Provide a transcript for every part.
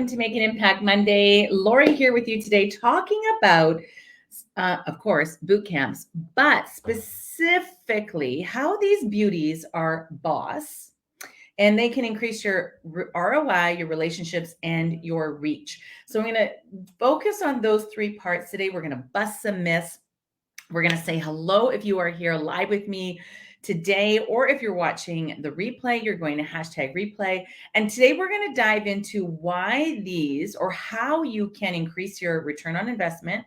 welcome to Make an Impact Monday. Lori here with you today talking about, of course, boot camps, but specifically how these beauties are boss and they can increase your ROI, your relationships, and your reach. So I'm going to focus on those three parts today. We're going to bust some myths. We're going to say hello if you are here live with me today, or if you're watching the replay, you're going to hashtag replay. And today we're going to dive into why these, or how you can increase your return on investment,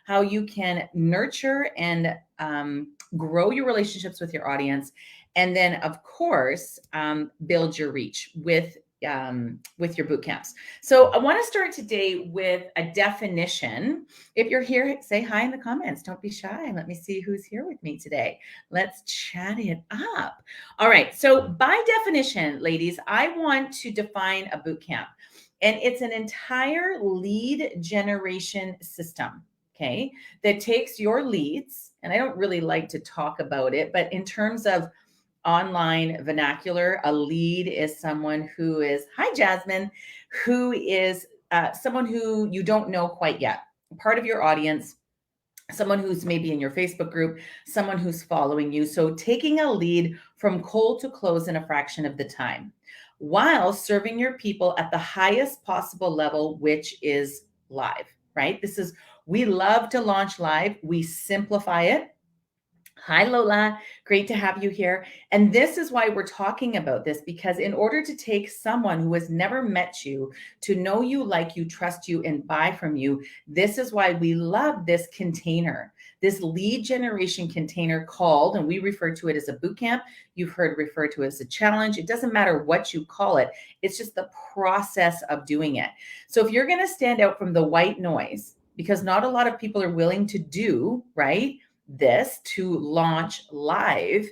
how you can nurture and grow your relationships with your audience, and then of course build your reach with your boot camps. So I want to start today with a definition. If you're here, say hi in the comments. Don't be shy. Let me see who's here with me today. Let's chat it up. All right. So by definition, ladies, I want to define a boot camp, and it's an entire lead generation system. Okay, that takes your leads, and I don't really like to talk about it, but in terms of online vernacular, a lead is someone who is, hi Jasmine, who is someone who you don't know quite yet, part of your audience, someone who's maybe in your Facebook group, someone who's following you. So taking a lead from cold to close in a fraction of the time, while serving your people at the highest possible level, which is live, right? We love to launch live. We simplify it. Hi, Lola. Great to have you here. And this is why we're talking about this, because in order to take someone who has never met you to know you, like you, trust you, and buy from you, this is why we love this container, this lead generation container called, and we refer to it as a boot camp. You've heard referred to as a challenge. It doesn't matter what you call it. It's just the process of doing it. So if you're going to stand out from the white noise, because not a lot of people are willing to do, right, this to launch live,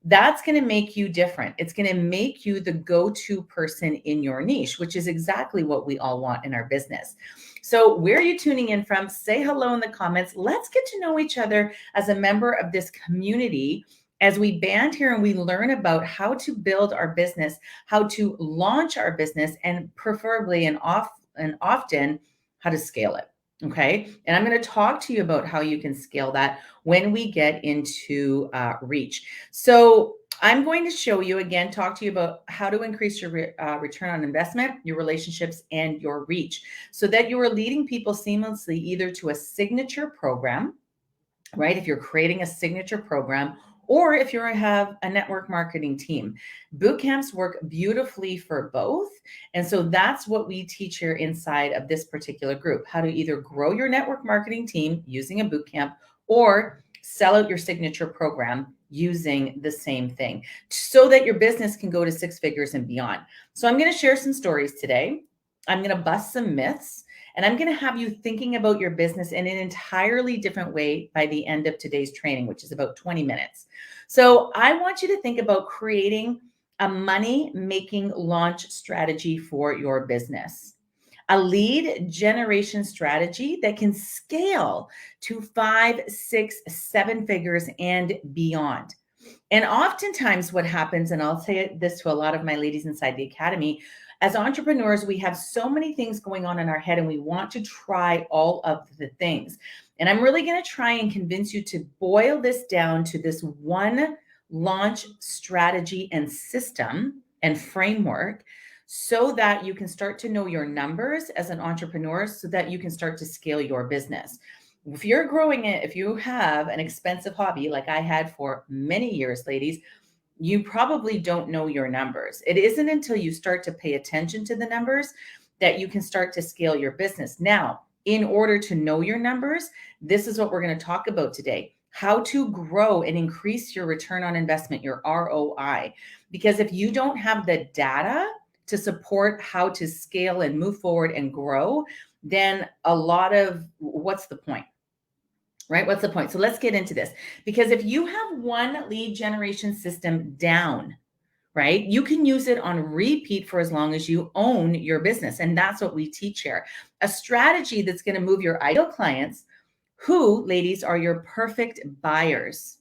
that's going to make you different. It's going to make you the go-to person in your niche, which is exactly what we all want in our business. So where are you tuning in from? Say hello in the comments. Let's get to know each other as a member of this community as we band here and we learn about how to build our business, how to launch our business, and preferably and often how to scale it. Okay. And I'm going to talk to you about how you can scale that when we get into reach. So I'm going to show you again, talk to you about how to increase your return on investment, your relationships, and your reach so that you are leading people seamlessly either to a signature program, right? If you're creating a signature program, or if you have a network marketing team. Boot camps work beautifully for both. And so that's what we teach here inside of this particular group, how to either grow your network marketing team using a boot camp or sell out your signature program using the same thing so that your business can go to six figures and beyond. So I'm going to share some stories today. I'm going to bust some myths. And I'm going to have you thinking about your business in an entirely different way by the end of today's training, which is about 20 minutes. So I want you to think about creating a money-making launch strategy for your business, a lead generation strategy that can scale to 5, 6, 7 figures and beyond. And oftentimes what happens, and I'll say this to a lot of my ladies inside the academy, as entrepreneurs, we have so many things going on in our head and we want to try all of the things. And I'm really going to try and convince you to boil this down to this one launch strategy and system and framework so that you can start to know your numbers as an entrepreneur so that you can start to scale your business. If you're growing it, if you have an expensive hobby like I had for many years, ladies, you probably don't know your numbers. It isn't until you start to pay attention to the numbers that you can start to scale your business. Now, in order to know your numbers, this is what we're going to talk about today, how to grow and increase your return on investment, your ROI. Because if you don't have the data to support how to scale and move forward and grow, then what's the point? Right? What's the point? So let's get into this, because if you have one lead generation system down, right, you can use it on repeat for as long as you own your business. And that's what we teach here. A strategy that's going to move your ideal clients, who, ladies, are your perfect buyers,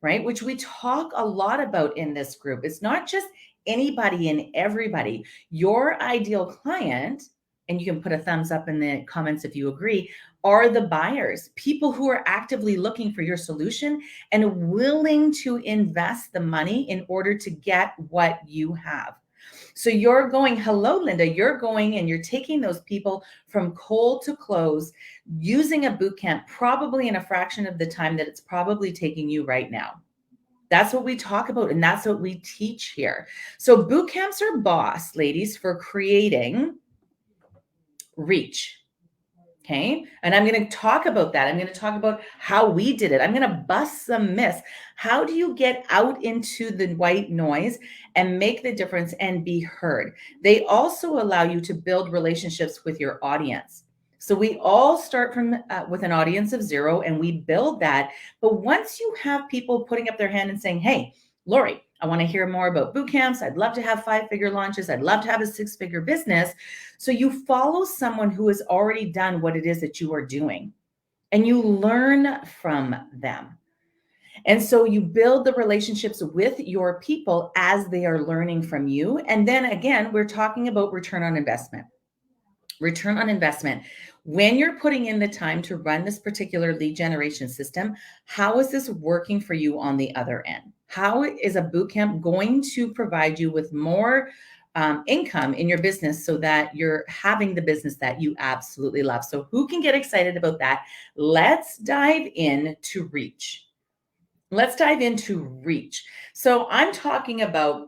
right? Which we talk a lot about in this group. It's not just anybody and everybody. Your ideal client and you can put a thumbs up in the comments if you agree, are the buyers, people who are actively looking for your solution and willing to invest the money in order to get what you have. So you're going, hello, Linda, you're going and you're taking those people from cold to close using a boot camp, probably in a fraction of the time that it's probably taking you right now. That's what we talk about, and that's what we teach here. So boot camps are boss, ladies, for creating reach. Okay. And I'm going to talk about that. I'm going to talk about how we did it. I'm going to bust some myths. How do you get out into the white noise and make the difference and be heard? They also allow you to build relationships with your audience. So we all start from with an audience of 0 and we build that. But once you have people putting up their hand and saying, hey, Lori, I want to hear more about boot camps. I'd love to have 5-figure launches. I'd love to have a 6-figure business. So you follow someone who has already done what it is that you are doing and you learn from them. And so you build the relationships with your people as they are learning from you. And then again, we're talking about return on investment. Return on investment. When you're putting in the time to run this particular lead generation system, how is this working for you on the other end? How is a bootcamp going to provide you with more income in your business so that you're having the business that you absolutely love? So who can get excited about that? Let's dive into reach. Let's dive into reach. So I'm talking about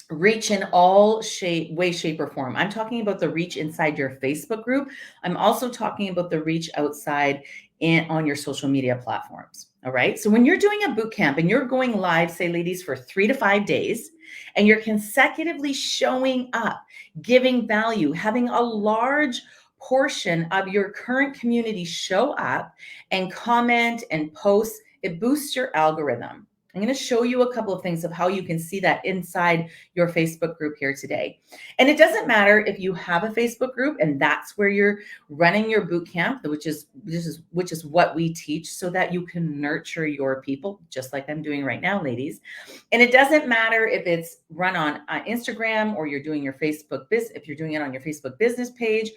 reach in all way, shape, or form. I'm talking about the reach inside your Facebook group. I'm also talking about the reach outside on your social media platforms. All right. So when you're doing a boot camp and you're going live, say, ladies, for 3 to 5 days, and you're consecutively showing up, giving value, having a large portion of your current community show up and comment and post, it boosts your algorithm. I'm going to show you a couple of things of how you can see that inside your Facebook group here today. And it doesn't matter if you have a Facebook group and that's where you're running your boot camp, which is what we teach so that you can nurture your people, just like I'm doing right now, ladies. And it doesn't matter if it's run on Instagram or you're doing your Facebook business, if you're doing it on your Facebook business page,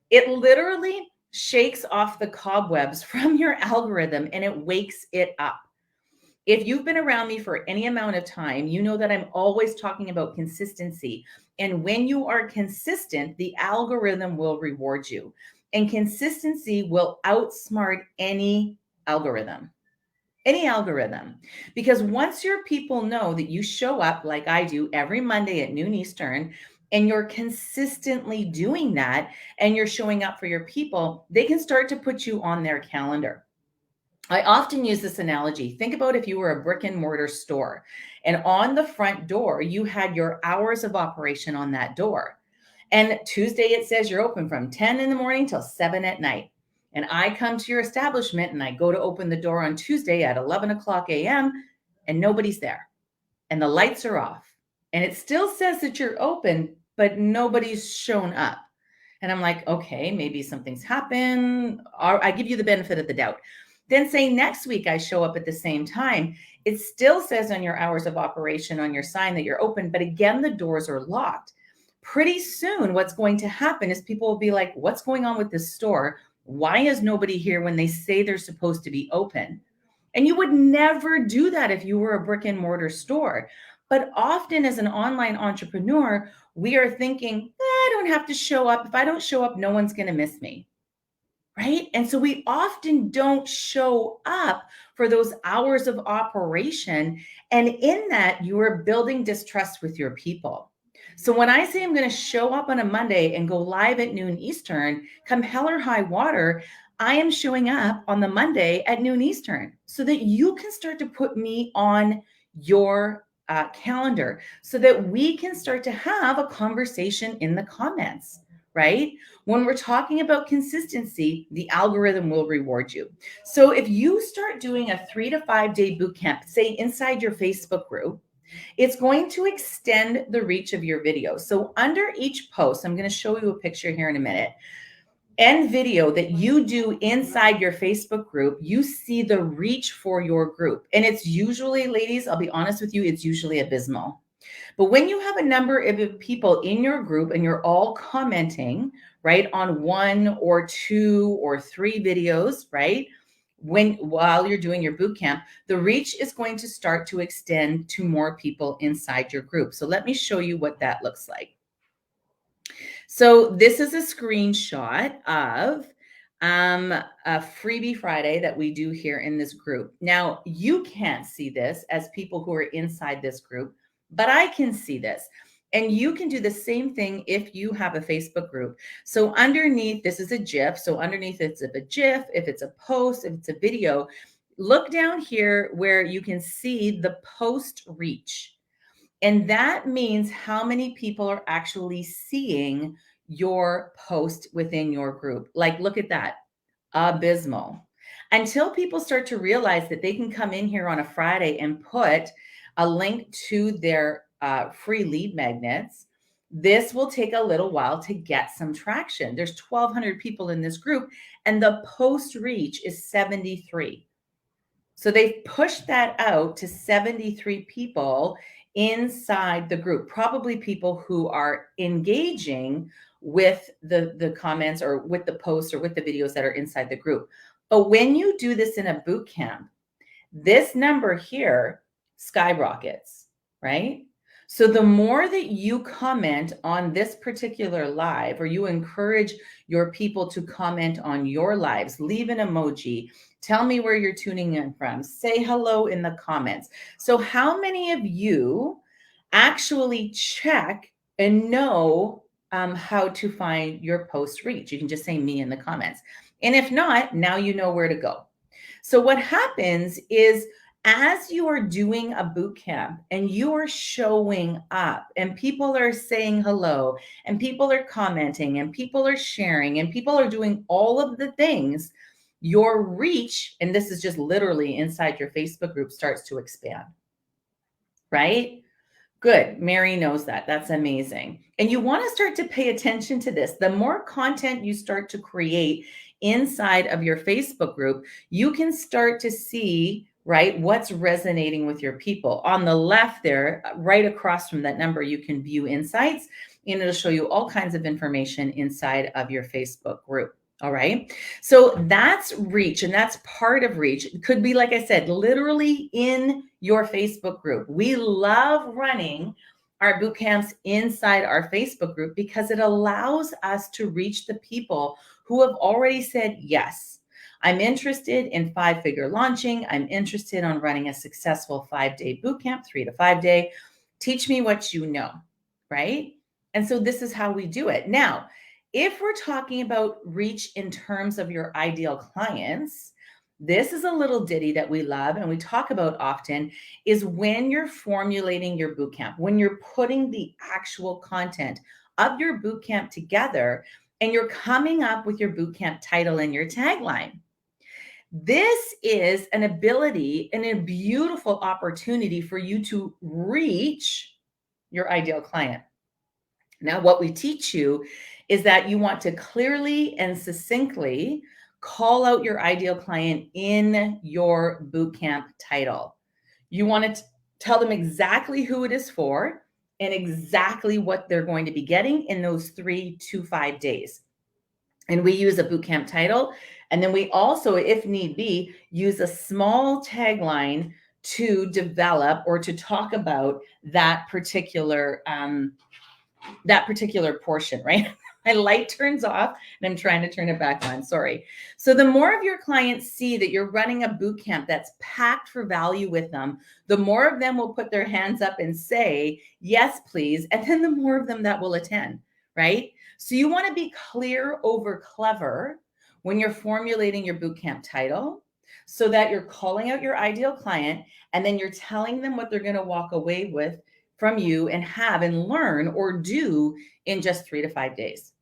it literally shakes off the cobwebs from your algorithm and it wakes it up. If you've been around me for any amount of time, you know that I'm always talking about consistency. And when you are consistent, the algorithm will reward you. And consistency will outsmart any algorithm. Any algorithm. Because once your people know that you show up like I do every Monday at noon Eastern, and you're consistently doing that, and you're showing up for your people, they can start to put you on their calendar. I often use this analogy. Think about if you were a brick and mortar store and on the front door, you had your hours of operation on that door. And Tuesday, it says you're open from 10 in the morning till 7 at night. And I come to your establishment and I go to open the door on Tuesday at 11 o'clock a.m. and nobody's there and the lights are off. And it still says that you're open, but nobody's shown up. And I'm like, okay, maybe something's happened. Or I give you the benefit of the doubt. Then say next week I show up at the same time. It still says on your hours of operation on your sign that you're open, but again, the doors are locked. Pretty soon, what's going to happen is people will be like, what's going on with this store? Why is nobody here when they say they're supposed to be open? And you would never do that if you were a brick and mortar store. But often as an online entrepreneur, we are thinking, I don't have to show up. If I don't show up, no one's going to miss me. Right? And so we often don't show up for those hours of operation. And in that, you are building distrust with your people. So when I say I'm going to show up on a Monday and go live at noon Eastern, come hell or high water, I am showing up on the Monday at noon Eastern so that you can start to put me on your calendar so that we can start to have a conversation in the comments. Right? When we're talking about consistency, the algorithm will reward you. So if you start doing a 3 to 5 day boot camp, say inside your Facebook group, it's going to extend the reach of your video. So under each post, I'm going to show you a picture here in a minute, and video that you do inside your Facebook group, you see the reach for your group. And it's usually, ladies, I'll be honest with you, it's usually abysmal. But when you have a number of people in your group and you're all commenting, right, on one or two or three videos, right? While you're doing your boot camp, the reach is going to start to extend to more people inside your group. So let me show you what that looks like. So this is a screenshot of a freebie Friday that we do here in this group. Now, you can't see this as people who are inside this group, but I can see this. And you can do the same thing if you have a Facebook group. So underneath, this is a GIF. So underneath, it's a GIF, if it's a post, if it's a video, look down here where you can see the post reach. And that means how many people are actually seeing your post within your group. Like, look at that, abysmal. Until people start to realize that they can come in here on a Friday and put a link to their free lead magnets, this will take a little while to get some traction. There's 1,200 people in this group, and the post reach is 73. So they've pushed that out to 73 people inside the group, probably people who are engaging with the comments or with the posts or with the videos that are inside the group. But when you do this in a boot camp, this number here skyrockets, right? So the more that you comment on this particular live, or you encourage your people to comment on your lives, leave an emoji, tell me where you're tuning in from, say hello in the comments. So how many of you actually check and know how to find your post reach? You can just say me in the comments. And if not, now you know where to go. So what happens is, as you are doing a boot camp and you are showing up and people are saying hello and people are commenting and people are sharing and people are doing all of the things, your reach, and this is just literally inside your Facebook group, starts to expand, right? Good. Mary knows that. That's amazing. And you want to start to pay attention to this. The more content you start to create inside of your Facebook group, you can start to see, right, what's resonating with your people. On the left there, right across from that number, you can view insights, and it'll show you all kinds of information inside of your Facebook group. All right. So that's reach, and that's part of reach. It could be, like I said, literally in your Facebook group. We love running our boot camps inside our Facebook group because it allows us to reach the people who have already said, yes, I'm interested in 5-figure launching. I'm interested on running a successful 5-day boot camp, 3 to 5 day. Teach me what you know, right? And so this is how we do it. Now, if we're talking about reach in terms of your ideal clients, this is a little ditty that we love and we talk about often, is when you're formulating your boot camp, when you're putting the actual content of your boot camp together and you're coming up with your boot camp title and your tagline. This is an ability and a beautiful opportunity for you to reach your ideal client. Now, what we teach you is that you want to clearly and succinctly call out your ideal client in your bootcamp title. You want to tell them exactly who it is for and exactly what they're going to be getting in those 3 to 5 days. And we use a bootcamp title. And then we also, if need be, use a small tagline to develop or to talk about that particular portion, right? My light turns off and I'm trying to turn it back on. Sorry. So the more of your clients see that you're running a boot camp that's packed for value with them, the more of them will put their hands up and say, yes, please. And then the more of them that will attend, right? So you want to be clear over clever when you're formulating your boot camp title so that you're calling out your ideal client and then you're telling them what they're going to walk away with from you and have and learn or do in just 3 to 5 days.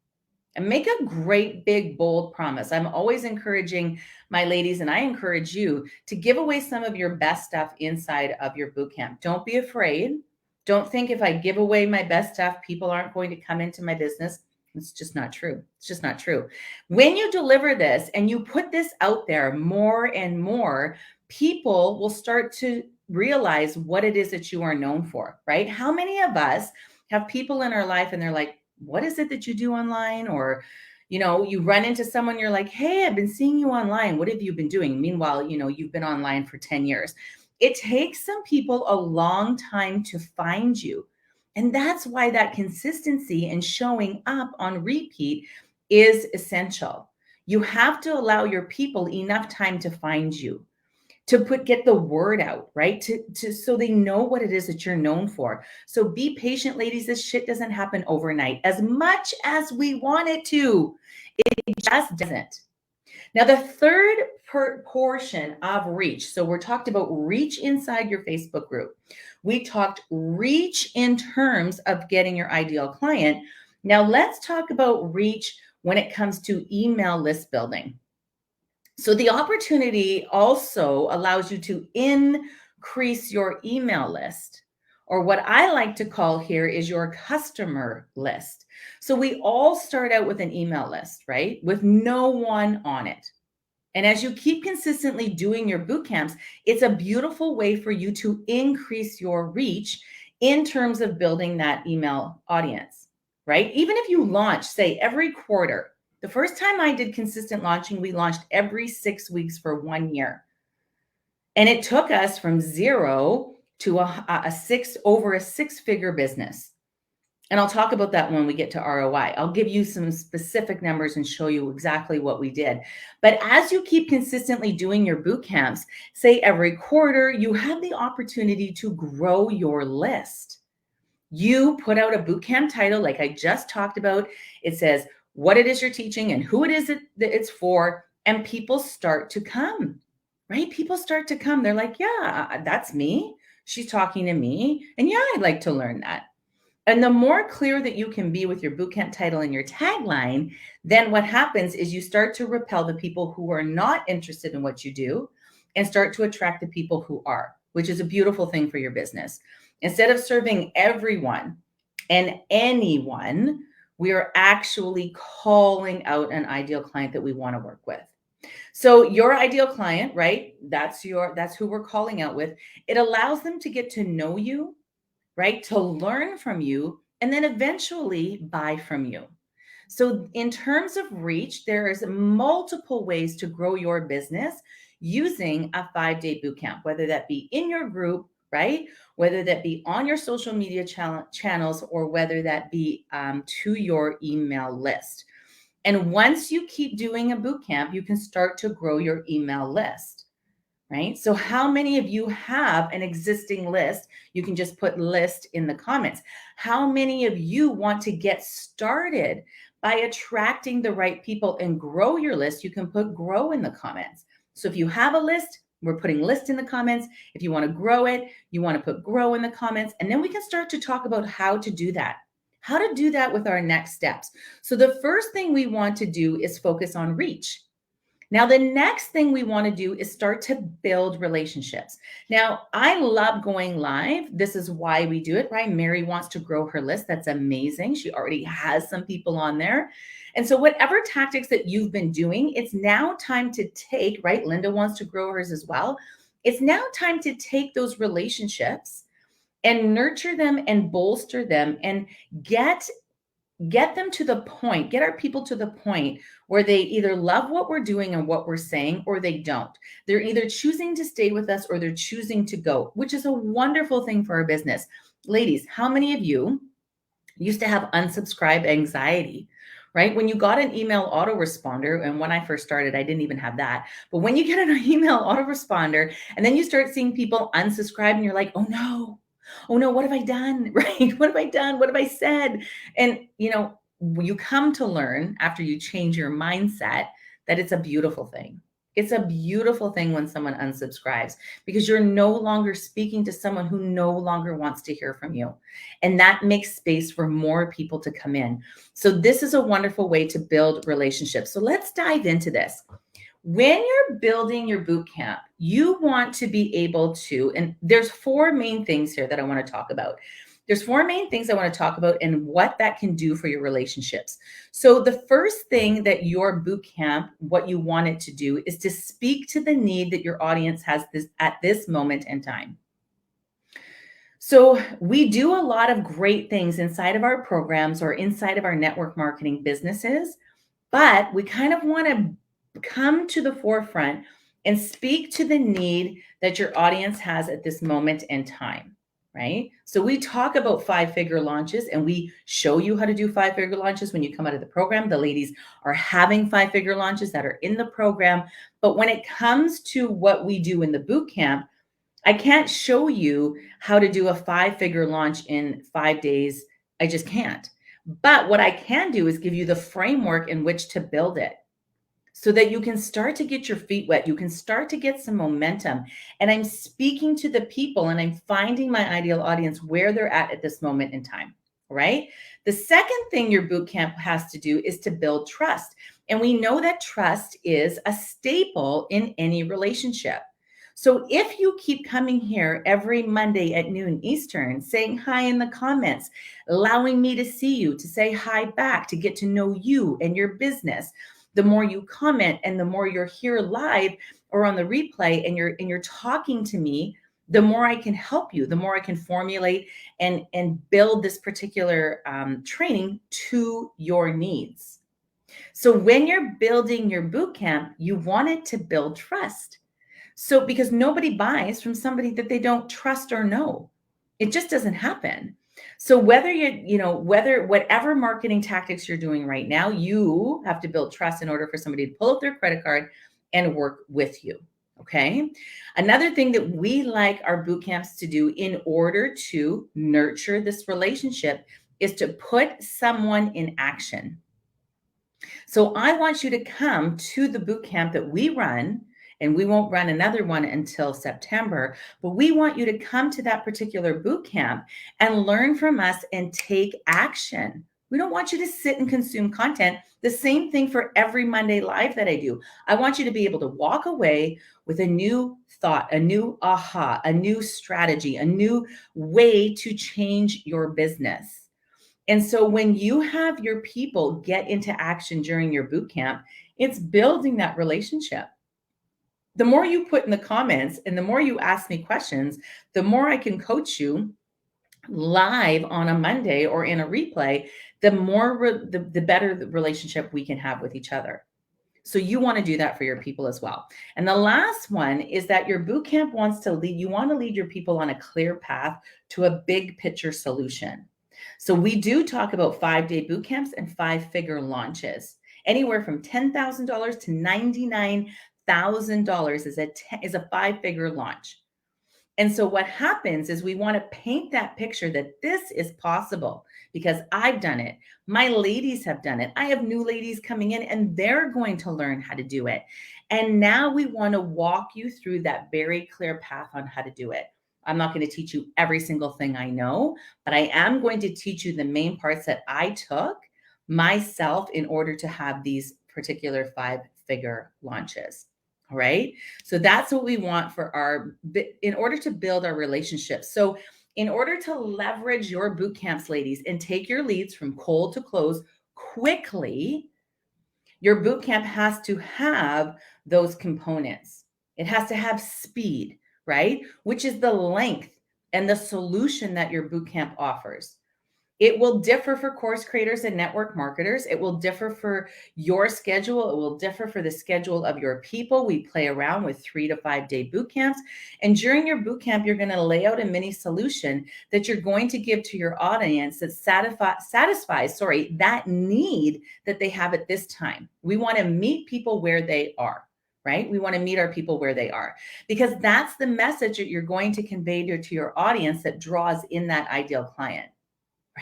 And make a great, big, bold promise. I'm always encouraging my ladies, and I encourage you to give away some of your best stuff inside of your bootcamp. Don't be afraid. Don't think if I give away my best stuff, people aren't going to come into my business. It's just not true. It's just not true. When you deliver this and you put this out there more and more, people will start to realize what it is that you are known for, right? How many of us have people in our life and they're like, what is it that you do online? Or, you run into someone, you're like, hey, I've been seeing you online. What have you been doing? Meanwhile, you've been online for 10 years. It takes some people a long time to find you. And that's why that consistency and showing up on repeat is essential. You have to allow your people enough time to find you, to get the word out, right? To so they know what it is that you're known for. So be patient, ladies. This shit doesn't happen overnight. As much as we want it to, it just doesn't. Now, the third portion of reach. So we're talked about reach inside your Facebook group. We talked reach in terms of getting your ideal client. Now let's talk about reach when it comes to email list building. So the opportunity also allows you to increase your email list, or what I like to call here is your customer list. So we all start out with an email list, right? With no one on it. And as you keep consistently doing your boot camps, it's a beautiful way for you to increase your reach in terms of building that email audience, right? Even if you launch, say, every quarter. The first time I did consistent launching, we launched every 6 weeks for 1 year. And it took us from zero to over a six-figure business. And I'll talk about that when we get to ROI. I'll give you some specific numbers and show you exactly what we did. But as you keep consistently doing your boot camps, say every quarter, you have the opportunity to grow your list. You put out a boot camp title like I just talked about. It says what it is you're teaching and who it is that it's for, and people start to come, right? People start to come. They're like, yeah, that's me. She's talking to me. And yeah, I'd like to learn that. And the more clear that you can be with your bootcamp title and your tagline, then what happens is you start to repel the people who are not interested in what you do and start to attract the people who are, which is a beautiful thing for your business. Instead of serving everyone and anyone, we are actually calling out an ideal client that we want to work with. So your ideal client, right? That's who we're calling out with. It allows them to get to know you, right? To learn from you, and then eventually buy from you. So in terms of reach, there's multiple ways to grow your business using a 5-day bootcamp, whether that be in your group, right? Whether that be on your social media channels, or whether that be to your email list. And once you keep doing a bootcamp, you can start to grow your email list. Right? So how many of you have an existing list? You can just put list in the comments. How many of you want to get started by attracting the right people and grow your list? You can put grow in the comments. So if you have a list, we're putting list in the comments. If you want to grow it, you want to put grow in the comments. And then we can start to talk about how to do that. How to do that with our next steps. So the first thing we want to do is focus on reach. Now, the next thing we want to do is start to build relationships. Now, I love going live. This is why we do it, right? Mary wants to grow her list. That's amazing. She already has some people on there. And so whatever tactics that you've been doing, it's now time to take, right? Linda wants to grow hers as well. It's now time to take those relationships and nurture them and bolster them and get them to the point, get our people to the point where they either love what we're doing and what we're saying, or they don't. They're either choosing to stay with us or they're choosing to go, which is a wonderful thing for our business. Ladies, how many of you used to have unsubscribe anxiety, right? When you got an email autoresponder, and when I first started, I didn't even have that. But when you get an email autoresponder and then you start seeing people unsubscribe and you're like, oh no, what have I done? Right? What have I done? What have I said? And, you come to learn after you change your mindset that it's a beautiful thing. It's a beautiful thing when someone unsubscribes, because you're no longer speaking to someone who no longer wants to hear from you. And that makes space for more people to come in. So this is a wonderful way to build relationships. So let's dive into this. When you're building your boot camp, you want to be able to, and there's 4 main things here that I want to talk about. There's 4 main things I want to talk about and what that can do for your relationships. So the first thing that your boot camp, what you want it to do is to speak to the need that your audience has at this moment in time. So we do a lot of great things inside of our programs or inside of our network marketing businesses, but we kind of want to come to the forefront and speak to the need that your audience has at this moment in time, right? So we talk about five-figure launches and we show you how to do five-figure launches when you come out of the program. The ladies are having five-figure launches that are in the program. But when it comes to what we do in the boot camp, I can't show you how to do a five-figure launch in 5 days. I just can't. But what I can do is give you the framework in which to build it so that you can start to get your feet wet. You can start to get some momentum. And I'm speaking to the people and I'm finding my ideal audience where they're at this moment in time, right? The second thing your boot camp has to do is to build trust. And we know that trust is a staple in any relationship. So if you keep coming here every Monday at noon Eastern, saying hi in the comments, allowing me to see you, to say hi back, to get to know you and your business, the more you comment and the more you're here live or on the replay and you're talking to me, the more I can help you, the more I can formulate and build this particular training to your needs. So when you're building your boot camp, you want it to build trust. So because nobody buys from somebody that they don't trust or know. It just doesn't happen. So whether whether whatever marketing tactics you're doing right now, you have to build trust in order for somebody to pull up their credit card and work with you. Okay. Another thing that we like our boot camps to do in order to nurture this relationship is to put someone in action. So I want you to come to the boot camp that we run, and we won't run another one until September, but we want you to come to that particular boot camp and learn from us and take action. We don't want you to sit and consume content. The same thing for every Monday live that I do. I want you to be able to walk away with a new thought, a new aha, a new strategy, a new way to change your business. And so when you have your people get into action during your boot camp, it's building that relationship. The more you put in the comments and the more you ask me questions, the more I can coach you live on a Monday or in a replay, the better the relationship we can have with each other. So you want to do that for your people as well. And the last one is that your boot camp wants to lead, you want to lead your people on a clear path to a big picture solution. So we do talk about 5-day boot camps and five-figure launches. Anywhere from $10,000 to $99,000 is a five-figure launch. And so what happens is we want to paint that picture that this is possible because I've done it. My ladies have done it. I have new ladies coming in and they're going to learn how to do it. And now we want to walk you through that very clear path on how to do it. I'm not going to teach you every single thing I know, but I am going to teach you the main parts that I took myself in order to have these particular five-figure launches. All right. So that's what we want in order to build our relationships. So in order to leverage your boot camps, ladies, and take your leads from cold to close quickly, your boot camp has to have those components. It has to have speed, right? Which is the length and the solution that your boot camp offers. It will differ for course creators and network marketers. It will differ for your schedule. It will differ for the schedule of your people. We play around with 3 to 5 day boot camps. And during your boot camp, you're going to lay out a mini solution that you're going to give to your audience that satisfies that need that they have at this time. We want to meet people where they are. Right? We want to meet our people where they are because that's the message that you're going to convey to your audience that draws in that ideal client.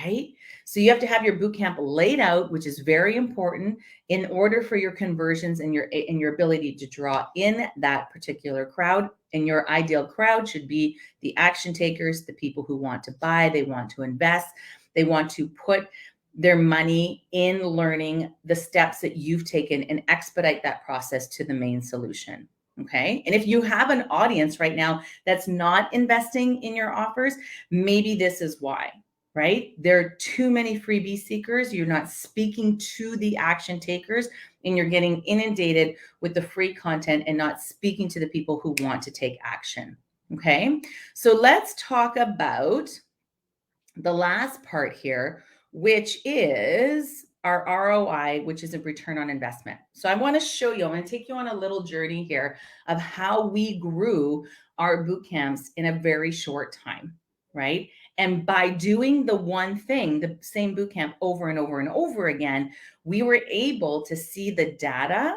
Right? So you have to have your boot camp laid out, which is very important in order for your conversions and your ability to draw in that particular crowd. And your ideal crowd should be the action takers, the people who want to buy, they want to invest, they want to put their money in learning the steps that you've taken and expedite that process to the main solution. Okay. And if you have an audience right now that's not investing in your offers, maybe this is why. Right? There are too many freebie seekers. You're not speaking to the action takers and you're getting inundated with the free content and not speaking to the people who want to take action. Okay. So let's talk about the last part here, which is our ROI, which is a return on investment. So I want to show you, I'm going to take you on a little journey here of how we grew our boot camps in a very short time, right? And by doing the one thing, the same boot camp over and over and over again, we were able to see the data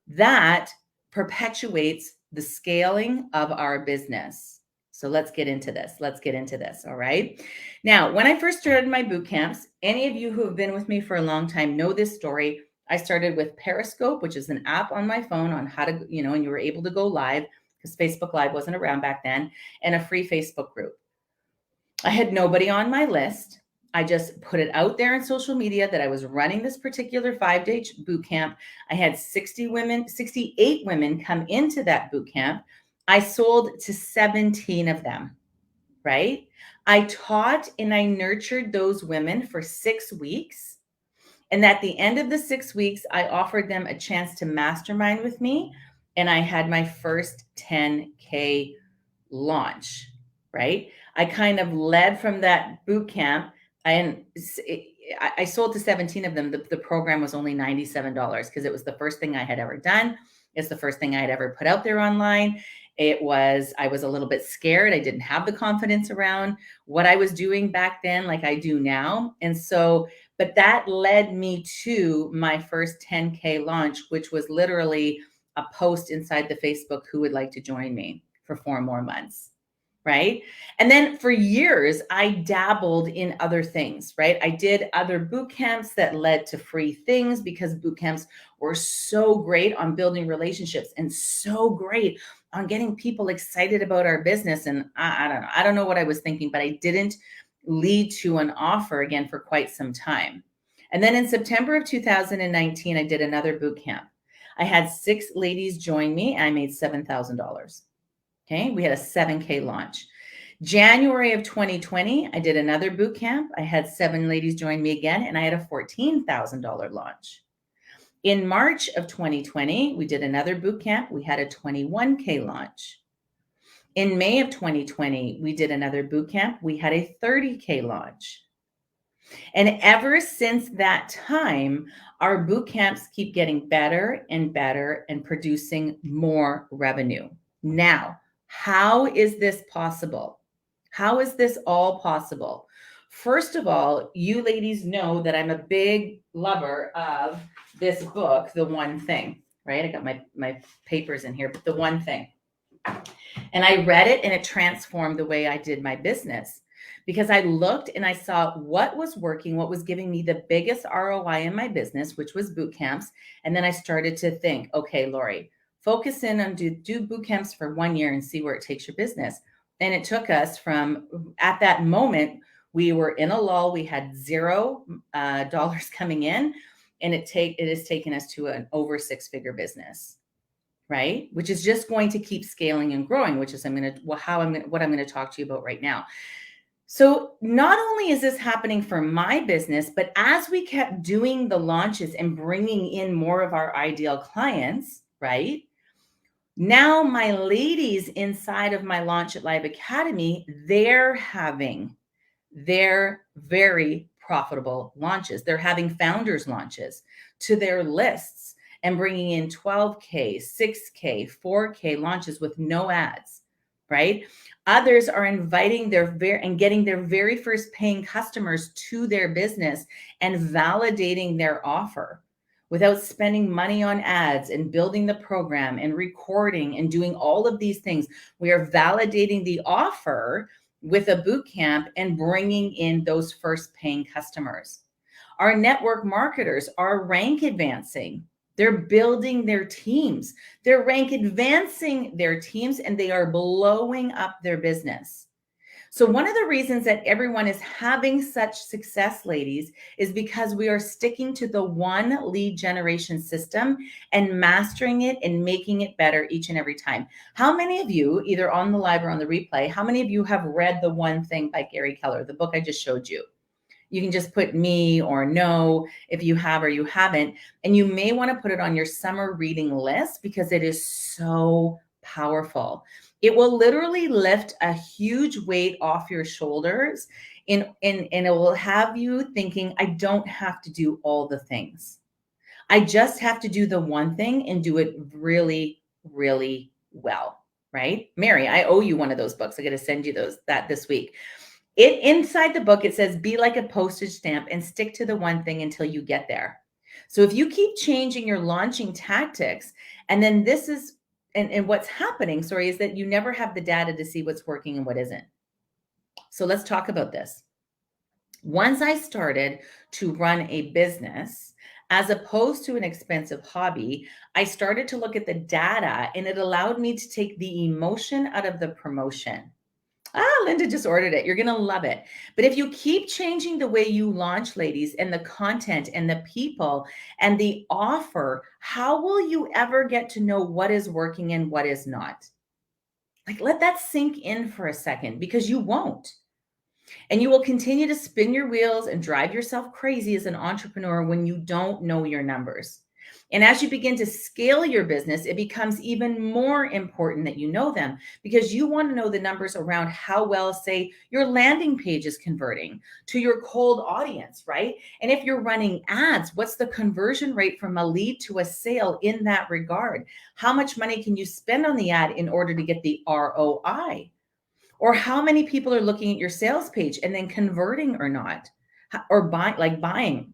that perpetuates the scaling of our business. So let's get into this. Let's get into this. All right. Now, when I first started my boot camps, any of you who have been with me for a long time know this story. I started with Periscope, which is an app on my phone on how to, and you were able to go live because Facebook Live wasn't around back then, and a free Facebook group. I had nobody on my list. I just put it out there in social media that I was running this particular 5-day boot camp. I had 68 women come into that boot camp. I sold to 17 of them, right? I taught and I nurtured those women for 6 weeks. And at the end of the 6 weeks, I offered them a chance to mastermind with me. And I had my first 10K launch, right? I kind of led from that boot camp, and I sold to 17 of them. The program was only $97 because it was the first thing I had ever done. It's the first thing I had ever put out there online. I was a little bit scared. I didn't have the confidence around what I was doing back then like I do now. And so, but that led me to my first 10K launch, which was literally a post inside the Facebook, who would like to join me for 4 more months, right? And then for years, I dabbled in other things, right? I did other boot camps that led to free things because boot camps were so great on building relationships and so great on getting people excited about our business. And I don't know. I don't know what I was thinking, but I didn't lead to an offer again for quite some time. And then in September of 2019, I did another boot camp. I had 6 ladies join me and I made $7,000. Okay, we had a 7K launch. January of 2020, I did another boot camp. I had 7 ladies join me again, and I had a $14,000 launch. In March of 2020, we did another boot camp. We had a 21K launch. In May of 2020, we did another boot camp. We had a 30K launch. And ever since that time, our boot camps keep getting better and better and producing more revenue. Now, how is this possible? How is this all possible? First of all, you ladies know that I'm a big lover of this book, The One Thing, right? I got my papers in here, but The One Thing. And I read it and it transformed the way I did my business because I looked and I saw what was working, what was giving me the biggest ROI in my business, which was boot camps. And then I started to think, okay, Lori, focus in on do boot camps for 1 year and see where it takes your business. And it took us from, at that moment, we were in a lull. We had $0 coming in, and it has taken us to an over 6-figure business, right? Which is just going to keep scaling and growing, which is what I'm going to talk to you about right now. So not only is this happening for my business, but as we kept doing the launches and bringing in more of our ideal clients, right? Now my ladies inside of my Launch It Live Academy, they're having their very profitable launches. They're having founders launches to their lists and bringing in 12K, 6K, 4K launches with no ads, right? Others are inviting and getting their very first paying customers to their business and validating their offer without spending money on ads and building the program and recording and doing all of these things. We are validating the offer with a boot camp and bringing in those first paying customers. Our network marketers are rank advancing. They're building their teams. They're rank advancing their teams, and they are blowing up their business. So one of the reasons that everyone is having such success, ladies, is because we are sticking to the one lead generation system and mastering it and making it better each and every time. How many of you, either on the live or on the replay, how many of you have read The One Thing by Gary Keller, the book I just showed you? You can just put me or no if you have or you haven't. And you may want to put it on your summer reading list because it is so powerful. It will literally lift a huge weight off your shoulders and it will have you thinking, I don't have to do all the things. I just have to do the one thing and do it really, really well, right? Mary, I owe you one of those books. I got to send you that this week. Inside the book, it says, be like a postage stamp and stick to the one thing until you get there. So if you keep changing your launching tactics, and then this is, and what's happening, sorry, is that you never have the data to see what's working and what isn't. So let's talk about this. Once I started to run a business, as opposed to an expensive hobby, I started to look at the data and it allowed me to take the emotion out of the promotion. Linda just ordered it. You're going to love it. But if you keep changing the way you launch, ladies, and the content and the people and the offer, how will you ever get to know what is working and what is not? Like, let that sink in for a second, because you won't. And you will continue to spin your wheels and drive yourself crazy as an entrepreneur when you don't know your numbers. And as you begin to scale your business, it becomes even more important that you know them, because you want to know the numbers around how well, say, your landing page is converting to your cold audience, right? And if you're running ads, what's the conversion rate from a lead to a sale in that regard? How much money can you spend on the ad in order to get the ROI? Or how many people are looking at your sales page and then converting or not, or buying?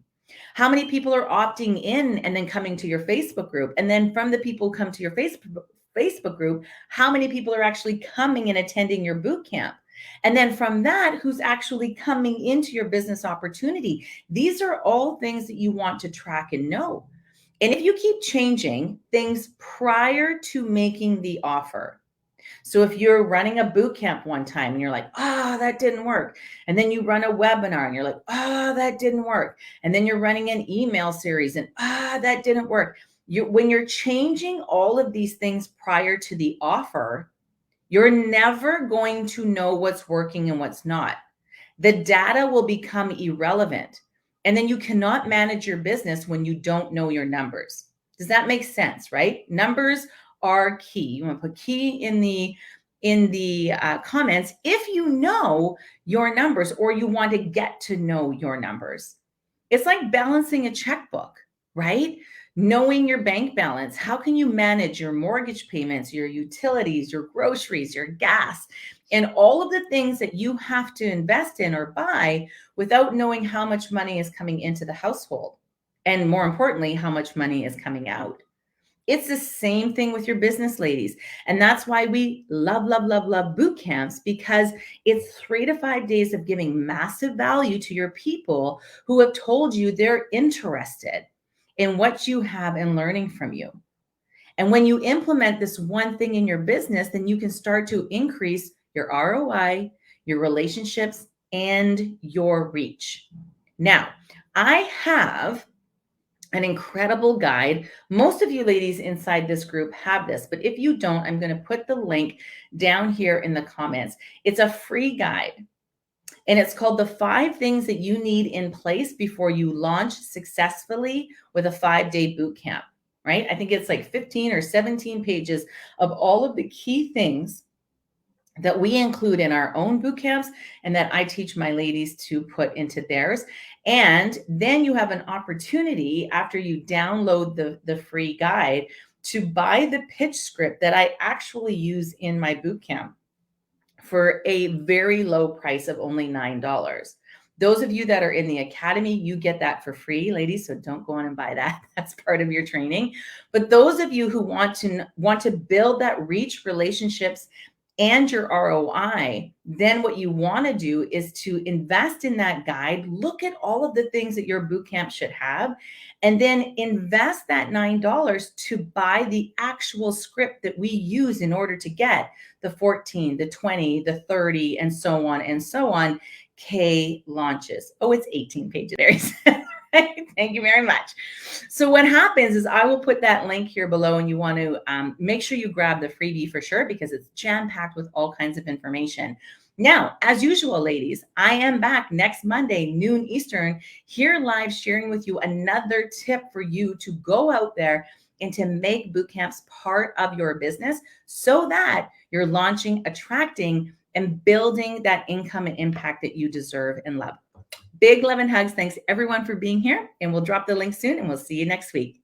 How many people are opting in and then coming to your Facebook group? And then from the people who come to your Facebook group, how many people are actually coming and attending your boot camp? And then from that, who's actually coming into your business opportunity? These are all things that you want to track and know. And if you keep changing things prior to making the offer, so if you're running a boot camp one time and you're like, that didn't work. And then you run a webinar and you're like, that didn't work. And then you're running an email series and that didn't work. When you're changing all of these things prior to the offer, you're never going to know what's working and what's not. The data will become irrelevant. And then you cannot manage your business when you don't know your numbers. Does that make sense, right? Numbers are key. You want to put key in the comments if you know your numbers, or you want to get to know your numbers. It's like balancing a checkbook, right? Knowing your bank balance. How can you manage your mortgage payments, your utilities, your groceries, your gas, and all of the things that you have to invest in or buy without knowing how much money is coming into the household? And more importantly, how much money is coming out? It's the same thing with your business, ladies. And that's why we love boot camps, because it's 3 to 5 days of giving massive value to your people who have told you they're interested in what you have and learning from you. And when you implement this one thing in your business, then you can start to increase your ROI, your relationships, and your reach. Now, I have an incredible guide. Most of you ladies inside this group have this, but if you don't, I'm going to put the link down here in the comments. It's a free guide, and it's called The 5 Things That You Need in Place Before You Launch Successfully with a 5-Day Boot Camp, right? I think it's like 15 or 17 pages of all of the key things that we include in our own boot camps and that I teach my ladies to put into theirs. And then you have an opportunity, after you download the free guide, to buy the pitch script that I actually use in my boot camp for a very low price of only $9. Those of you that are in the academy, you get that for free, ladies. So don't go on and buy that. That's part of your training. But those of you who want to build that reach, relationships, and your ROI, then what you want to do is to invest in that guide, look at all of the things that your bootcamp should have, and then invest that $9 to buy the actual script that we use in order to get the 14, the 20, the 30, and so on, K launches. Oh, it's 18 pages. Thank you very much. So what happens is I will put that link here below, and you want to make sure you grab the freebie for sure, because it's jam-packed with all kinds of information. Now, as usual, ladies, I am back next Monday, noon Eastern, here live, sharing with you another tip for you to go out there and to make boot camps part of your business so that you're launching, attracting, and building that income and impact that you deserve and love. Big love and hugs. Thanks everyone for being here. And we'll drop the link soon and we'll see you next week.